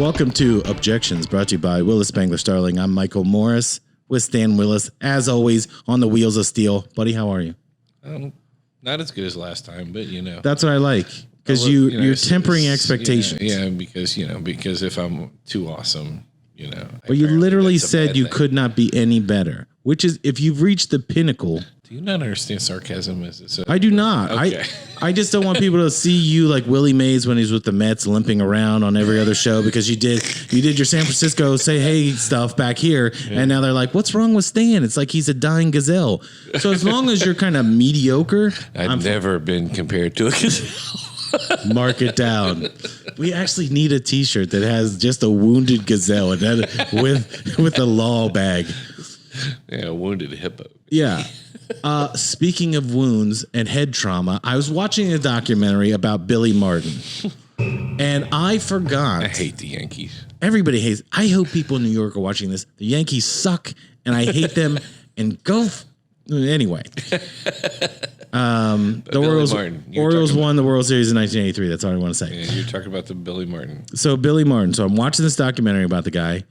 Welcome to Objections, brought to you by Willis Spangler Starling. I'm Michael Morris with Stan Willis, as always, on the wheels of steel. Buddy, how are you? Not as good as last time, but That's what I like, because you're tempering expectations. Yeah, because if I'm too awesome, But you literally said you could not be any better, which is if you've reached the pinnacle. Do you not understand sarcasm? I do not. Okay. I just don't want people to see you like Willie Mays when he's with the Mets limping around on every other show because you did your San Francisco say hey stuff back here, and now they're like, what's wrong with Stan? It's like he's a dying gazelle. So as long as you're kind of mediocre, I've never been compared to a gazelle. Mark it down. We actually need a T-shirt that has just a wounded gazelle and that with a law bag. Yeah, a wounded hippo. Yeah. Speaking of wounds and head trauma, I was watching a documentary about Billy Martin, and I forgot. I hate the Yankees. Everybody hates. I hope people in New York are watching this. The Yankees suck, and I hate them. And go anyway. The Orioles won the World Series in 1983. That's all I want to say. Yeah, you're talking about the Billy Martin. So Billy Martin. So I'm watching this documentary about the guy,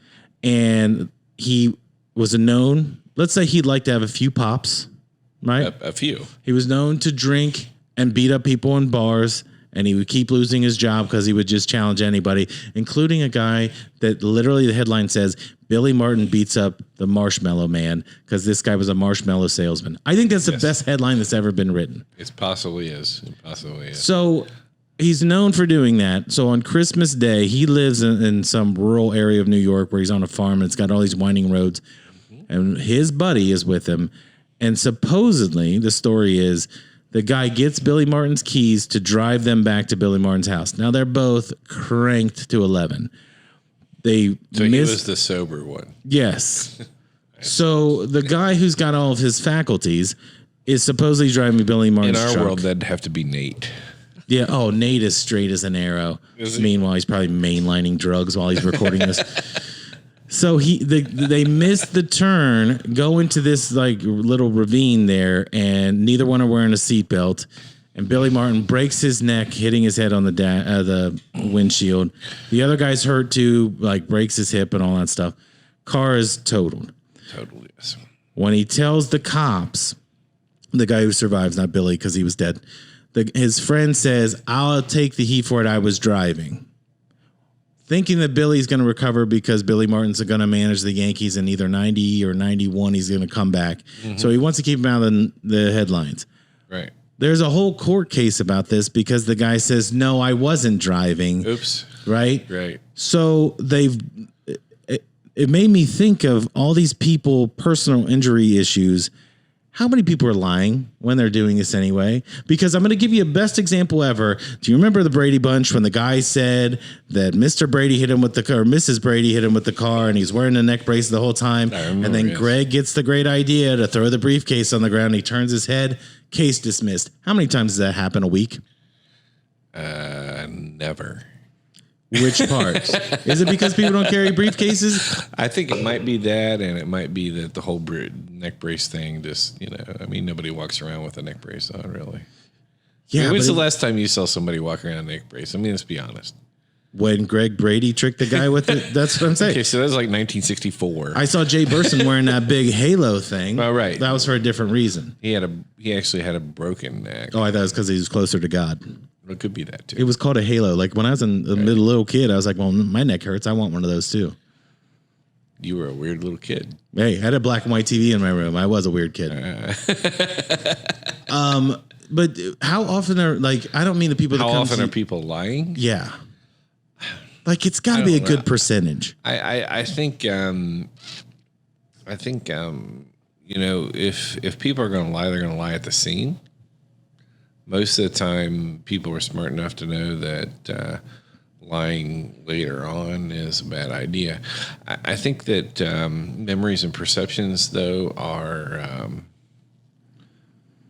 and he was known. Let's say he'd like to have a few pops. Right? A few. He was known to drink and beat up people in bars, and he would keep losing his job because he would just challenge anybody, including a guy that literally the headline says, Billy Martin beats up the Marshmallow Man, because this guy was a marshmallow salesman. I think that's the best headline that's ever been written. It possibly is. So he's known for doing that. So on Christmas Day, he lives in some rural area of New York where he's on a farm, and it's got all these winding roads, and his buddy is with him. And supposedly, the story is the guy gets Billy Martin's keys to drive them back to Billy Martin's house. Now, they're both cranked to 11. He was the sober one. Yes. So the guy who's got all of his faculties is supposedly driving Billy Martin's truck. In our world, that'd have to be Nate. Yeah. Oh, Nate is straight as an arrow. Meanwhile, he's probably mainlining drugs while he's recording this. So they missed the turn, go into this like little ravine there, and neither one are wearing a seatbelt. And Billy Martin breaks his neck, hitting his head on the windshield. The other guy's hurt too, like breaks his hip and all that stuff. Car is totaled. Totally, yes. When he tells the cops, the guy who survives, not Billy because he was dead, his friend says, "I'll take the heat for it. I was driving." Thinking that Billy's going to recover because Billy Martin's going to manage the Yankees in either 90 or 91. He's going to come back. Mm-hmm. So he wants to keep him out of the headlines. Right. There's a whole court case about this because the guy says, no, I wasn't driving. Oops. Right? Right. So it made me think of all these people, personal injury issues. How many people are lying when they're doing this anyway? Because I'm going to give you a best example ever. Do you remember the Brady Bunch when the guy said that Mr. Brady hit him with the car, or Mrs. Brady hit him with the car, and he's wearing a neck brace the whole time? And then Greg gets the great idea to throw the briefcase on the ground. He turns his head. Case dismissed. How many times does that happen a week? Never. Which part? Is it because people don't carry briefcases? I think it might be that, and it might be that the whole neck brace thing just, nobody walks around with a neck brace on, really. Yeah. When's the last time you saw somebody walk around a neck brace? I mean, let's be honest. When Greg Brady tricked the guy with it, that's what I'm saying. Okay, so that was like 1964. I saw Jay Burson wearing that big halo thing. Oh, right. That was for a different reason. He actually had a broken neck. Oh, I thought it was because he was closer to God. It could be that too. It was called a halo. Like when I was a little kid, I was like, well, my neck hurts. I want one of those too. You were a weird little kid. Hey, I had a black and white TV in my room. I was a weird kid. But how often are I don't mean the people that how come often are people lying? Yeah. Like it's got to be a good percentage. I think if people are going to lie, they're going to lie at the scene. Most of the time, people are smart enough to know that lying later on is a bad idea. I think that memories and perceptions, though, are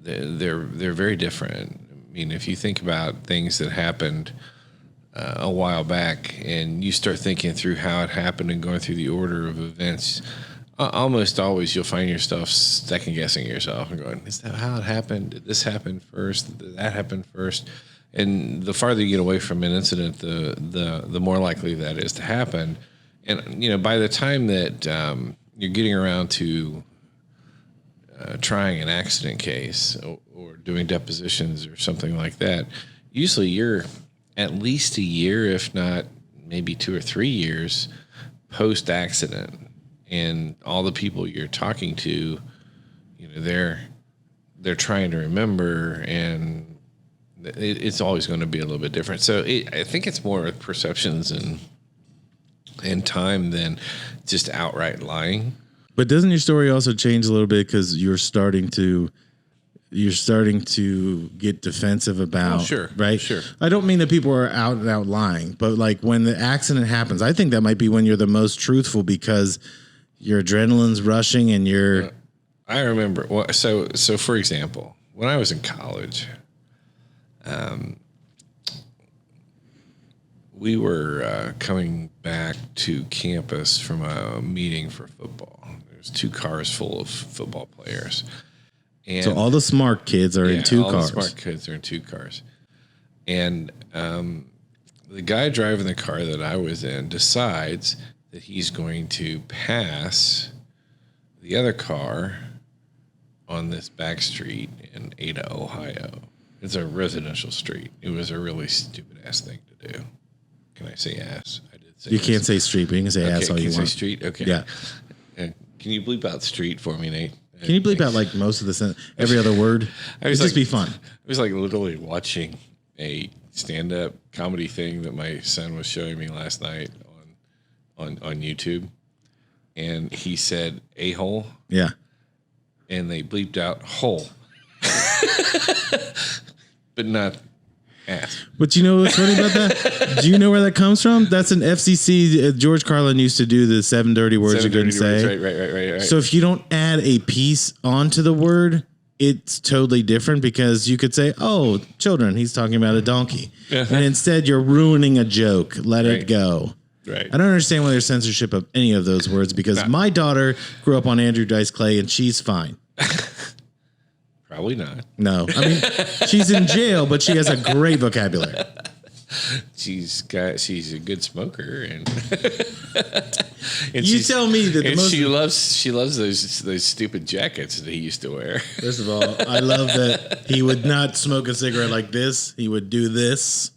they're very different. I mean, if you think about things that happened a while back, and you start thinking through how it happened and going through the order of events, almost always you'll find yourself second guessing yourself and going, is that how it happened? Did this happen first? Did that happen first? And the farther you get away from an incident, the more likely that is to happen. And, by the time that you're getting around to trying an accident case or doing depositions or something like that, usually you're at least a year, if not maybe 2 or 3 years post-accident. And all the people you're talking to, they're trying to remember, and it's always going to be a little bit different. So I think it's more perceptions and time than just outright lying. But doesn't your story also change a little bit because you're starting to get defensive about? Oh, sure, right? Sure. I don't mean that people are out and out lying, but like when the accident happens, I think that might be when you're the most truthful because your adrenaline's rushing and you're. I remember. Well, so for example, when I was in college, we were coming back to campus from a meeting for football. There's 2 cars full of football players. And so all the smart kids are in 2 cars. All the smart kids are in 2 cars. And the guy driving the car that I was in decides that he's going to pass the other car on this back street in Ada, Ohio. It's a residential street. It was a really stupid-ass thing to do. Can I say ass? I did say You ass. can't say street, but you can say ass all you want. Say street? Okay. Yeah. Can you bleep out street for me, Nate? Can you bleep out like most of the every other word? It'd just be fun. It was like literally watching a stand-up comedy thing that my son was showing me last night on YouTube, and he said a-hole. Yeah. And they bleeped out hole, but not ass. But you know what's funny about that? Do you know where that comes from? That's an FCC. George Carlin used to do the 7 dirty words you couldn't say. Right. So if you don't add a piece onto the word, it's totally different because you could say, "Oh, children, he's talking about a donkey," and instead you're ruining a joke. Let it go. Right. I don't understand why there's censorship of any of those words because my daughter grew up on Andrew Dice Clay and she's fine. Probably not. No, I mean she's in jail, but she has a great vocabulary. She's a good smoker, and you tell me that the most she loves those stupid jackets that he used to wear. First of all, I love that he would not smoke a cigarette like this. He would do this.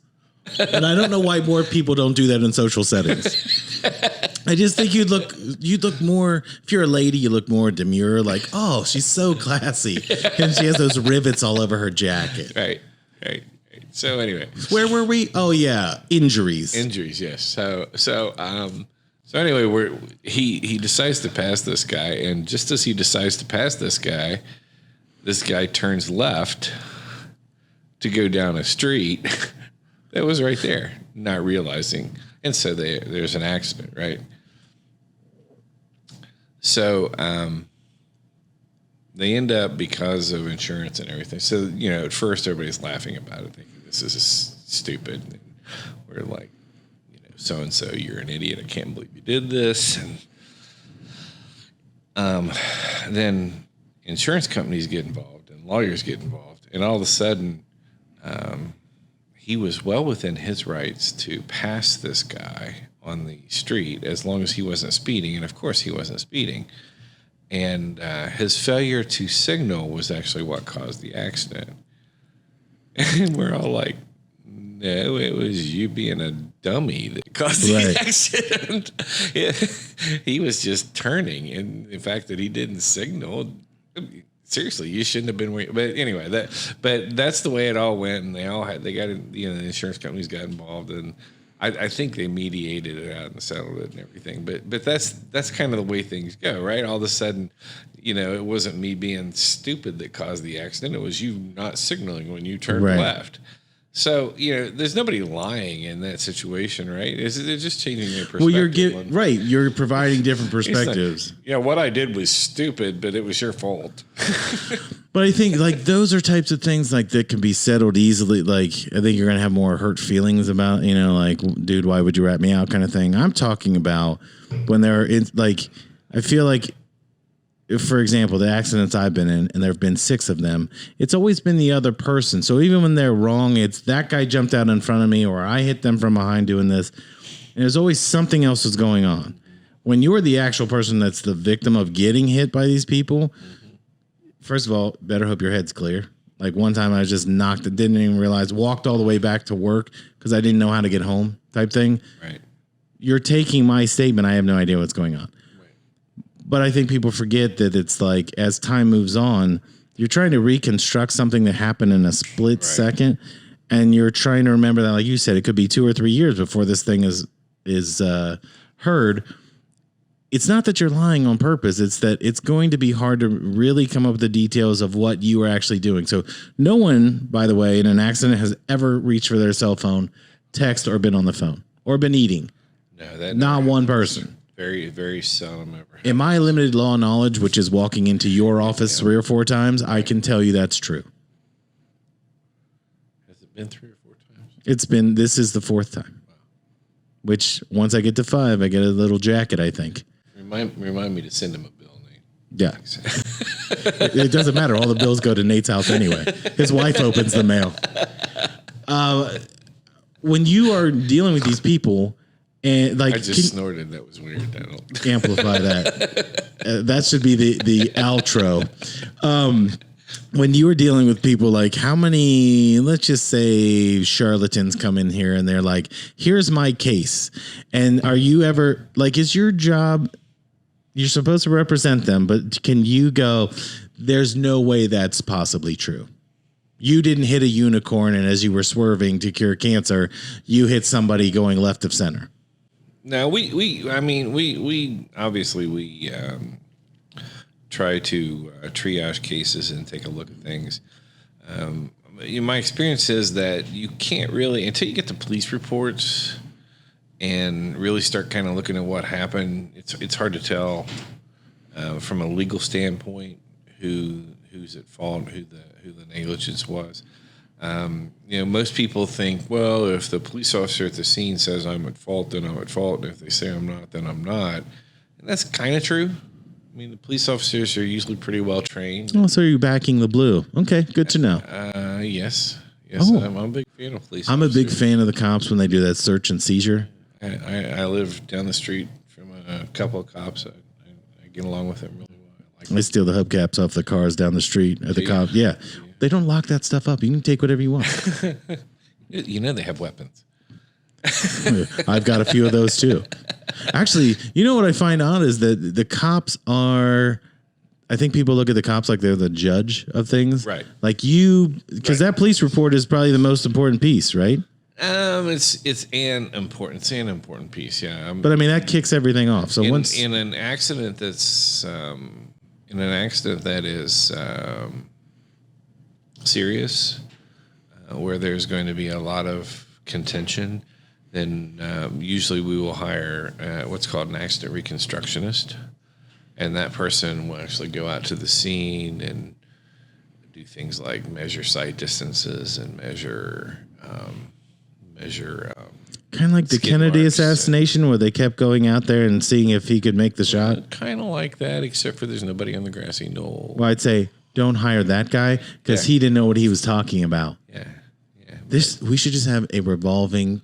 And I don't know why more people don't do that in social settings. I just think you'd look more, if you're a lady, you look more demure, like, oh, she's so classy. And she has those rivets all over her jacket. Right. So anyway. Where were we? Oh yeah. Injuries, yes. So anyway, he decides to pass this guy, and just as he decides to pass this guy turns left to go down a street that was right there, not realizing. And so there's an accident, right? So they end up, because of insurance and everything. So, at first everybody's laughing about it, thinking this is stupid. And we're like, so-and-so, you're an idiot. I can't believe you did this. And then insurance companies get involved and lawyers get involved. And all of a sudden, he was well within his rights to pass this guy on the street as long as he wasn't speeding. And of course he wasn't speeding. And his failure to signal was actually what caused the accident. And we're all like, no, it was you being a dummy that caused the accident. He was just turning. And the fact that he didn't signal, seriously, you shouldn't have been waiting. But anyway, that's the way it all went, and the insurance companies got involved, and I think they mediated it out and settled it and everything. But that's kind of the way things go, right? All of a sudden, it wasn't me being stupid that caused the accident; it was you not signaling when you turned left. So, there's nobody lying in that situation, right? They're just changing their perspective. Well, you're providing different perspectives. Like, what I did was stupid, but it was your fault. But I think those are types of things that can be settled easily. I think you're going to have more hurt feelings about, dude, why would you rat me out kind of thing. I'm talking about when they're I feel like for example, the accidents I've been in, and there have been 6 of them, it's always been the other person. So even when they're wrong, it's that guy jumped out in front of me, or I hit them from behind doing this. And there's always something else that's going on. When you're the actual person that's the victim of getting hit by these people, first of all, better hope your head's clear. Like one time I was just knocked, didn't even realize, walked all the way back to work because I didn't know how to get home type thing. Right. You're taking my statement. I have no idea what's going on. Right. But I think people forget that it's like as time moves on, you're trying to reconstruct something that happened in a split second. And you're trying to remember that, like you said, it could be 2 or 3 years before this thing is heard. It's not that you're lying on purpose. It's that it's going to be hard to really come up with the details of what you were actually doing. So no one, by the way, in an accident has ever reached for their cell phone, text, or been on the phone, or been eating. No, that not one person. Very, very seldom ever. In my limited law knowledge, which is walking into your office 3 or 4 times, I can tell you that's true. Been 3 or 4 times. This is the 4th time. Wow. Which once I get to 5, I get a little jacket, I think. Remind me to send him a bill, Nate. Yeah. It doesn't matter. All the bills go to Nate's house anyway. His wife opens the mail. When you are dealing with these people, and like I just snorted. That was weird. I don't amplify that. That should be the outro. When you were dealing with people, like how many, let's just say charlatans come in here and they're like, here's my case. And are you ever like, is your job, you're supposed to represent them, but can you go, there's no way that's possibly true. You didn't hit a unicorn. And as you were swerving to cure cancer, you hit somebody going left of center. No, we obviously try to triage cases and take a look at things. My experience is that you can't really, until you get the police reports and really start kind of looking at what happened, it's hard to tell from a legal standpoint who's at fault, who the negligence was. Most people think, well, if the police officer at the scene says I'm at fault, then I'm at fault. And if they say I'm not, then I'm not. And that's kind of true. I mean, the police officers are usually pretty well trained. Oh, so you're backing the blue. Okay, good to know. Yes. I'm a big fan of police officers. I'm a big fan of the cops when they do that search and seizure. I live down the street from a couple of cops. I get along with them really well. I steal the hubcaps off the cars down the street at the cops. Yeah. They don't lock that stuff up. You can take whatever you want. They have weapons. I've got a few of those too. Actually, you know what I find out is that the cops are, I think people look at the cops like they're the judge of things. Right. Like because that police report is probably the most important piece, right? It's an important piece, yeah. But I mean, that kicks everything off. So once in an accident that is serious, where there's going to be a lot of contention, then usually we will hire what's called an accident reconstructionist, and that person will actually go out to the scene and do things like measure sight distances and measure kind of like the Kennedy assassination, where they kept going out there and seeing if he could make the shot. Kind of like that, except for there's nobody on the grassy knoll. Well, I'd say don't hire that guy because he didn't know what he was talking about. Yeah. We should just have a revolving.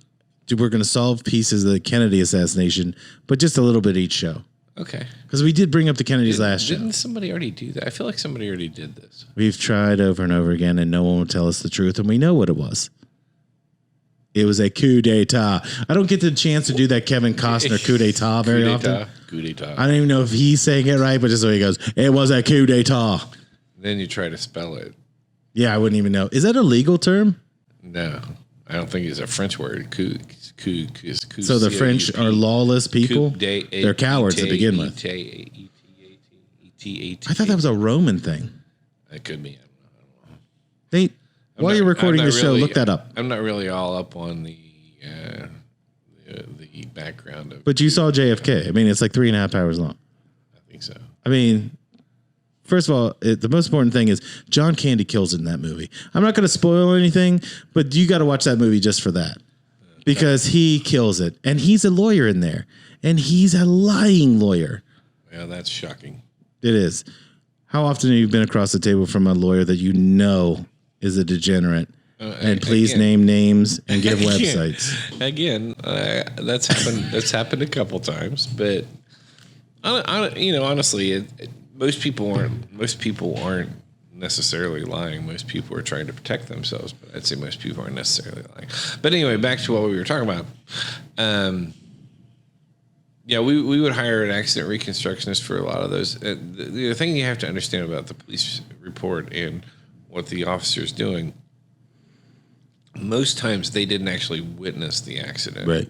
We're going to solve pieces of the Kennedy assassination, but just a little bit each show. Okay. Because we did bring up the Kennedys last show. Didn't somebody already do that? I feel like somebody already did this. We've tried over and over again, and no one will tell us the truth, and we know what it was. It was a coup d'etat. I don't get the chance to do that Kevin Costner coup d'etat very often. Coup d'etat. I don't even know if he's saying it right, but just so he goes, it was a coup d'etat. Then you try to spell it. Yeah, I wouldn't even know. Is that a legal term? No, I don't think it's a French word. Coup. So the French are lawless people? They're cowards to begin with. I thought that was a Roman thing. It could be. I don't know. Nate, while you're recording the show, look that up. I'm not really all up on the background of. But you saw JFK. I mean, it's like 3.5 hours long. I think so. I mean, first of all, the most important thing is John Candy kills it in that movie. I'm not going to spoil anything, but you got to watch that movie just for that. Because he kills it. And he's a lawyer in there. And he's a lying lawyer. Yeah, that's shocking. It is. How often have you been across the table from a lawyer that you know is a degenerate? And please name names and give websites. Again, that's happened. That's happened a couple times, but honestly, most people aren't necessarily lying. Most people are trying to protect themselves, but I'd say most people aren't necessarily lying. But anyway, back to what we were talking about. We would hire an accident reconstructionist for a lot of those. The thing you have to understand about the police report and what the officer's doing, most times they didn't actually witness the accident. Right.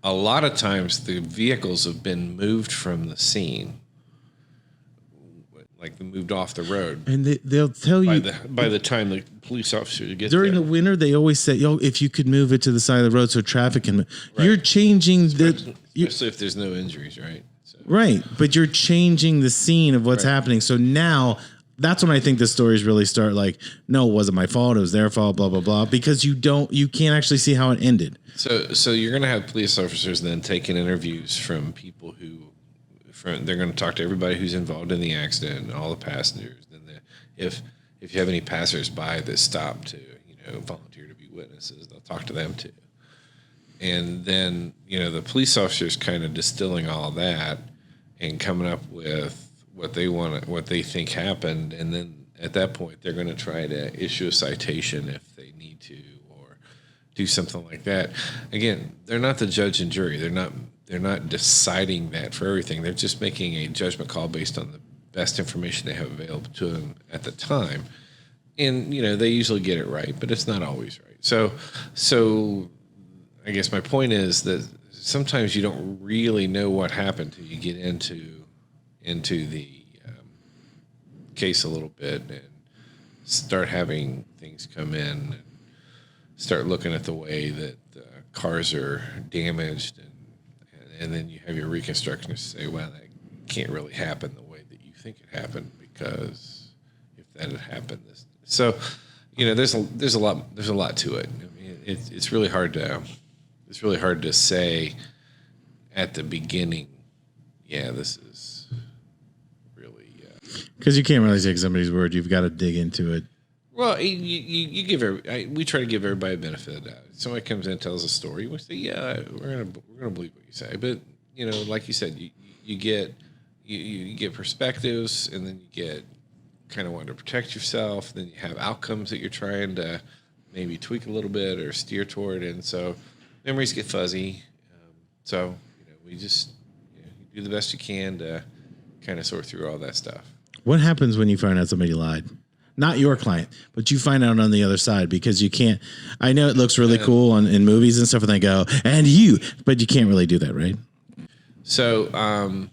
A lot of times the vehicles have been moved from the scene, like they moved off the road. And they'll tell you by the time the police officer gets during there. the winter, they always say, if you could move it to the side of the road so traffic can. Right. You're changing especially if there's no injuries, right? So. Right, but you're changing the scene of what's happening. So now that's when I think the stories really start. Like, no, it wasn't my fault. It was their fault. Blah blah blah. Because you can't actually see how it ended. So you're going to have police officers then taking interviews from people they're going to talk to everybody who's involved in the accident and all the passengers. Then if you have any passersby that stop to volunteer to be witnesses, they'll talk to them too. And then the police officers kind of distilling all that and coming up with what they think happened, and then at that point they're going to try to issue a citation if they need to, or do something like that. Again, they're not the judge and jury. They're not deciding that for everything. They're just making a judgment call based on the best information they have available to them at the time. And they usually get it right, but it's not always right. So I guess my point is that sometimes you don't really know what happened till you get into the case a little bit and start having things come in and start looking at the way that cars are damaged, and then you have your reconstructionist say, well, that can't really happen the way that you think it happened, because if that had happened, this. So, there's a lot to it. I mean, it's really hard to say at the beginning. Yeah, this is really because you can't really take somebody's word. You've got to dig into it. Well, you we try to give everybody a benefit of the doubt. Somebody comes in and tells a story, we say, yeah, we're gonna believe what you say. But like you said, you get perspectives, and then you get kind of wanting to protect yourself. Then you have outcomes that you're trying to maybe tweak a little bit or steer toward, and so memories get fuzzy. So we just do the best you can to kind of sort through all that stuff. What happens when you find out somebody lied? Not your client, but you find out on the other side, because you can't. I know it looks really cool in movies and stuff, and they go, and you, but you can't really do that, right? So,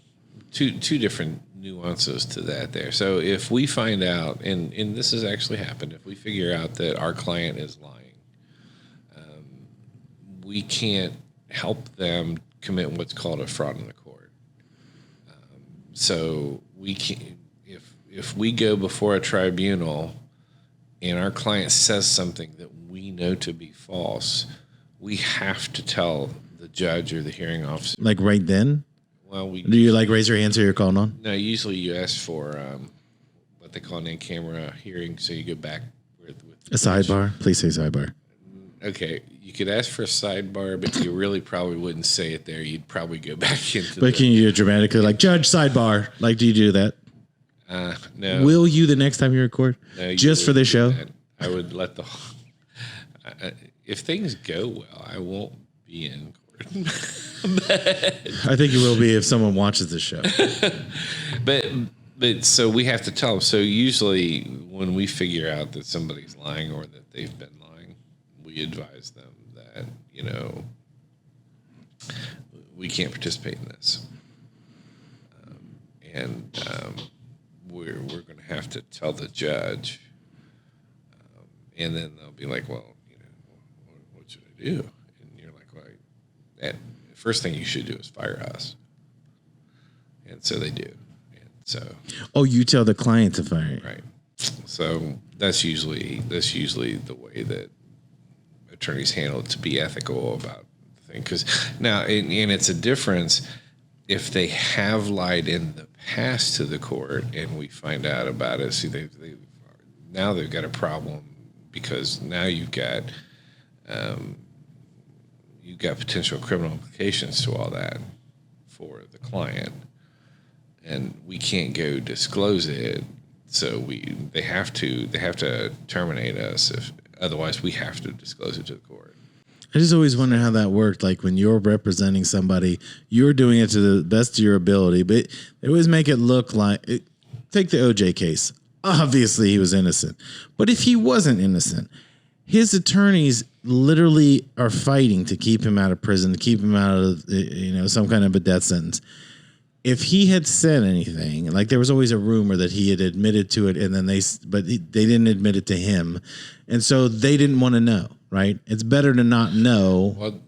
two different nuances to that there. So if we find out, and this has actually happened, if we figure out that our client is lying, we can't help them commit what's called a fraud in the court. So we can, if we go before a tribunal and our client says something that we know to be false, we have to tell the judge or the hearing officer. Like right then? Well, do you raise your hand so you're calling on? No, usually you ask for what they call an in-camera hearing, so you go back with a sidebar. Please say sidebar. Okay, you could ask for a sidebar, but you really probably wouldn't say it there. You'd probably go back into. But can you do it dramatically, like judge sidebar? Like, do you do that? No. Will you the next time you record? No, just for this show? That. I would let if things go well, I won't be in court. I think you will be if someone watches this show. But so we have to tell them. So usually when we figure out that somebody's lying or that they've been lying, we advise them that, we can't participate in this. We're going to have to tell the judge. And then they'll be like, well, what should I do? And you're like, well, the first thing you should do is fire us. And so they do. And so. Oh, you tell the client to fire. Right. So that's usually the way that attorneys handle it, to be ethical about the thing. Because now, and it's a difference if they have lied in the pass to the court and we find out about it, see, now they've got a problem because now you've got potential criminal implications to all that for the client, and we can't go disclose it. So they have to terminate us. If otherwise, we have to disclose it to the court. I just always wonder how that worked. Like when you're representing somebody, you're doing it to the best of your ability, but they always make it look like. Take the OJ case. Obviously, he was innocent, but if he wasn't innocent, his attorneys literally are fighting to keep him out of prison, to keep him out of some kind of a death sentence. If he had said anything, like there was always a rumor that he had admitted to it, and then they didn't admit it to him, and so they didn't want to know. Right? It's better to not know. Well,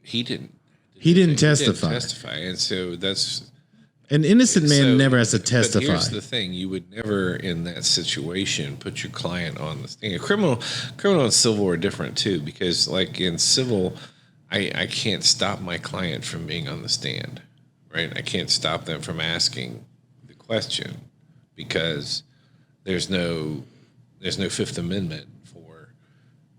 he didn't. He didn't testify. And so that's an innocent man never has to testify. But here's the thing: you would never, in that situation, put your client on the stand. Criminal and civil are different too, because like in civil, I can't stop my client from being on the stand, right? I can't stop them from asking the question because there's no Fifth Amendment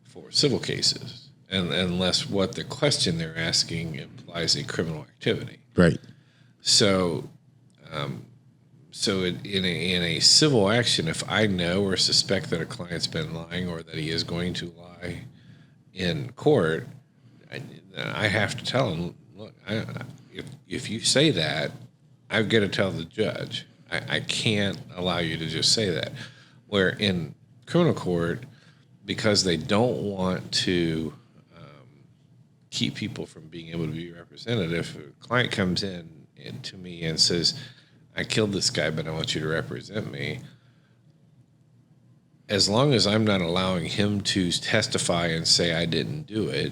for civil cases, and unless what the question they're asking implies a criminal activity, right? So, in a civil action, if I know or suspect that a client's been lying or that he is going to lie in court, I have to tell him, look, if you say that, I've got to tell the judge. I can't allow you to just say that. Where in criminal court, because they don't want to keep people from being able to be represented, if a client comes in to me and says, I killed this guy, but I want you to represent me, as long as I'm not allowing him to testify and say I didn't do it,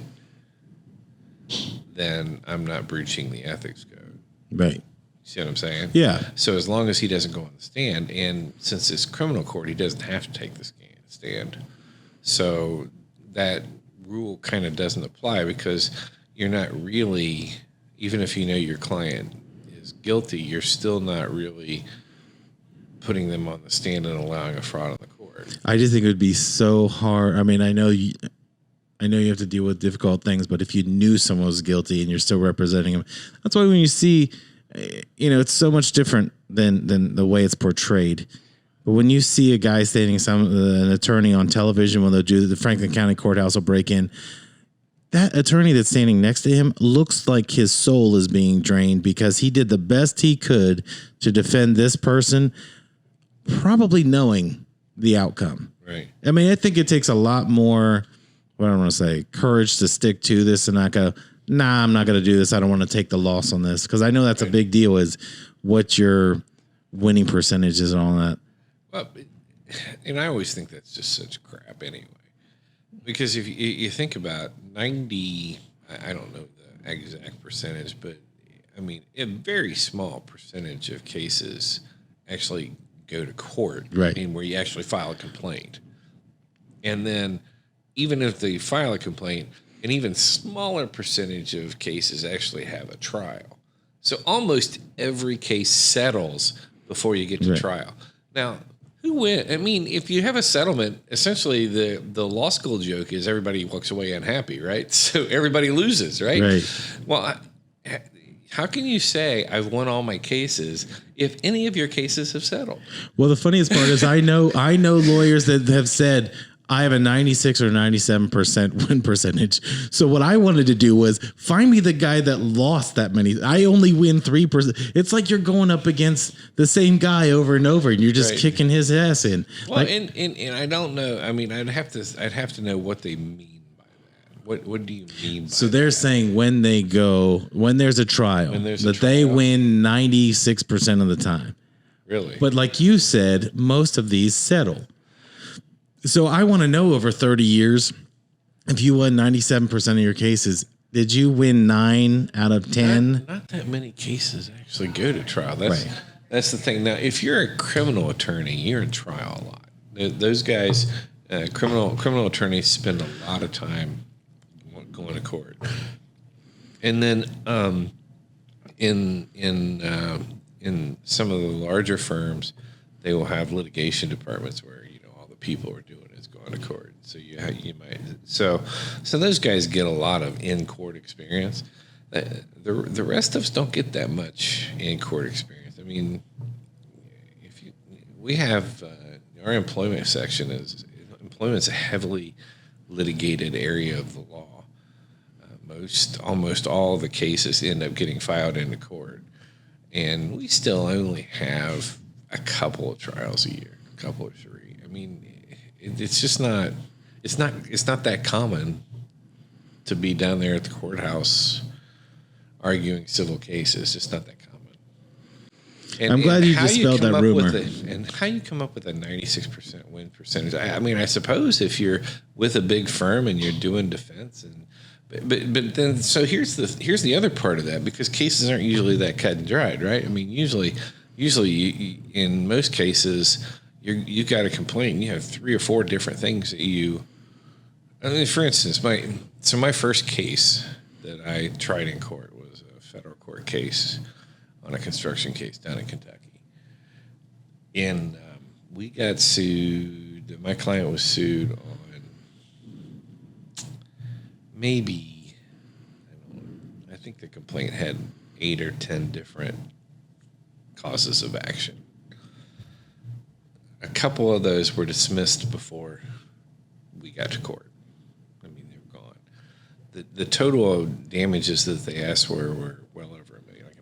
then I'm not breaching the ethics code. Right. See what I'm saying? Yeah. So as long as he doesn't go on the stand, and since it's criminal court, he doesn't have to take the stand. So that rule kind of doesn't apply because you're not really, even if you know your client is guilty, you're still not really putting them on the stand and allowing a fraud on the court. I just think it would be so hard. I mean, I know you have to deal with difficult things, but if you knew someone was guilty and you're still representing him, that's why when you see, it's so much different than the way it's portrayed. But when you see a guy stating an attorney on television when they do the Franklin County Courthouse will break in, that attorney that's standing next to him looks like his soul is being drained because he did the best he could to defend this person, probably knowing the outcome. Right. I mean, I think it takes a lot more, what I want to say, courage to stick to this and not go, nah, I'm not going to do this. I don't want to take the loss on this. Because I know that's a big deal, is what your winning percentage is and all that. Well, and I always think that's just such crap anyway. Because if you think about 90, I don't know the exact percentage, but I mean, a very small percentage of cases actually go to court. Right. I mean, where you actually file a complaint. And then even if they file a complaint, an even smaller percentage of cases actually have a trial. So almost every case settles before you get to trial. Now, who wins? I mean, if you have a settlement, essentially the law school joke is everybody walks away unhappy, right? So everybody loses, right? Right. Well, how can you say I've won all my cases if any of your cases have settled? Well, the funniest part is I know lawyers that have said, I have a 96 or 97% win percentage. So what I wanted to do was find me the guy that lost that many. I only win 3%. It's like you're going up against the same guy over and over, and you're just kicking his ass in. Well, and I don't know. I mean, I'd have to know what they mean by that. What do you mean by So they're that? saying when there's a trial, they win 96% of the time. Really? But like you said, most of these settle. So I want to know, over 30 years, if you won 97% of your cases, did you win 9 out of 10? Not that many cases actually go to trial. That's the thing. Now, if you're a criminal attorney, you're in trial a lot. Those guys, criminal attorneys, spend a lot of time going to court. And then in some of the larger firms, they will have litigation departments where all the people are doing is going to court. So you might so those guys get a lot of in court experience. The rest of us don't get that much in court experience. I mean, we have our employment section employment's a heavily litigated area of the law. Almost all of the cases end up getting filed into court, and we still only have a couple of trials a year, a couple or three. I mean, it's just not. It's not that common to be down there at the courthouse arguing civil cases. It's not that common. And, I'm glad you dispelled that rumor. And how you come up with a 96% win percentage? I mean, I suppose if you're with a big firm and you're doing defense, but then so here's the other part of that, because cases aren't usually that cut and dried, right? I mean, usually in most cases you got a complaint and you have 3 or 4 different things that you. I mean, for instance, my first case that I tried in court was a federal court case on a construction case down in Kentucky. And we got sued. My client was sued on maybe, I think the complaint had 8 or 10 different causes of action. A couple of those were dismissed before we got to court. I mean, they were gone. The total of damages that they asked for were well over $1 million, like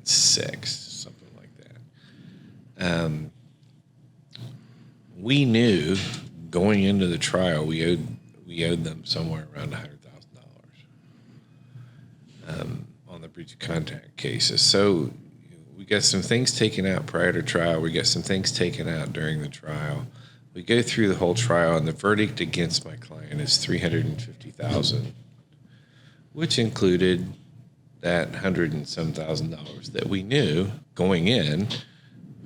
$1.6 million, something like that. We knew going into the trial we owed them somewhere around $100,000 on the breach of contract cases. So we got some things taken out prior to trial. We got some things taken out during the trial. We go through the whole trial, and the verdict against my client is $350,000, which included that $100 and some thousand that we knew going in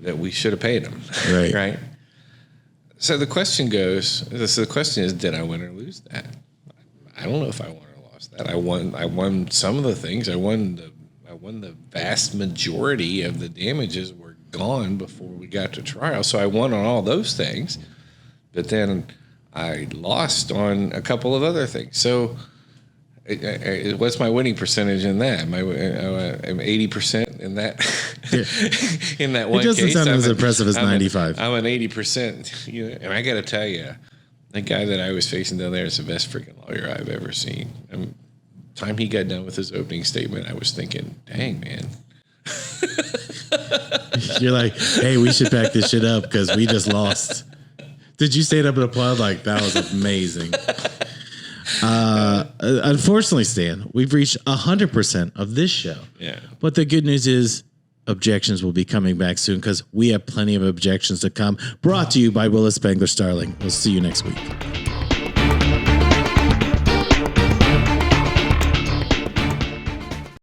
that we should have paid them. Right. Right. So the question is, did I win or lose that? I don't know if I won or lost that. I won some of the things. I won the vast majority of the damages were gone before we got to trial. So I won on all those things, but then I lost on a couple of other things. So what's my winning percentage in that? I'm 80% in that. In that one case, it doesn't sound as impressive as 95. I'm an 80%. And I got to tell you, the guy that I was facing down there is the best freaking lawyer I've ever seen. Time he got done with his opening statement, I was thinking, dang, man. You're like, hey, we should pack this shit up because we just lost. Did you stand up and applaud? Like, that was amazing. Unfortunately, Stan, we've reached 100% of this show. Yeah. But the good news is Objections will be coming back soon because we have plenty of objections to come. Brought to you by Willis Spangler Starling. We'll see you next week.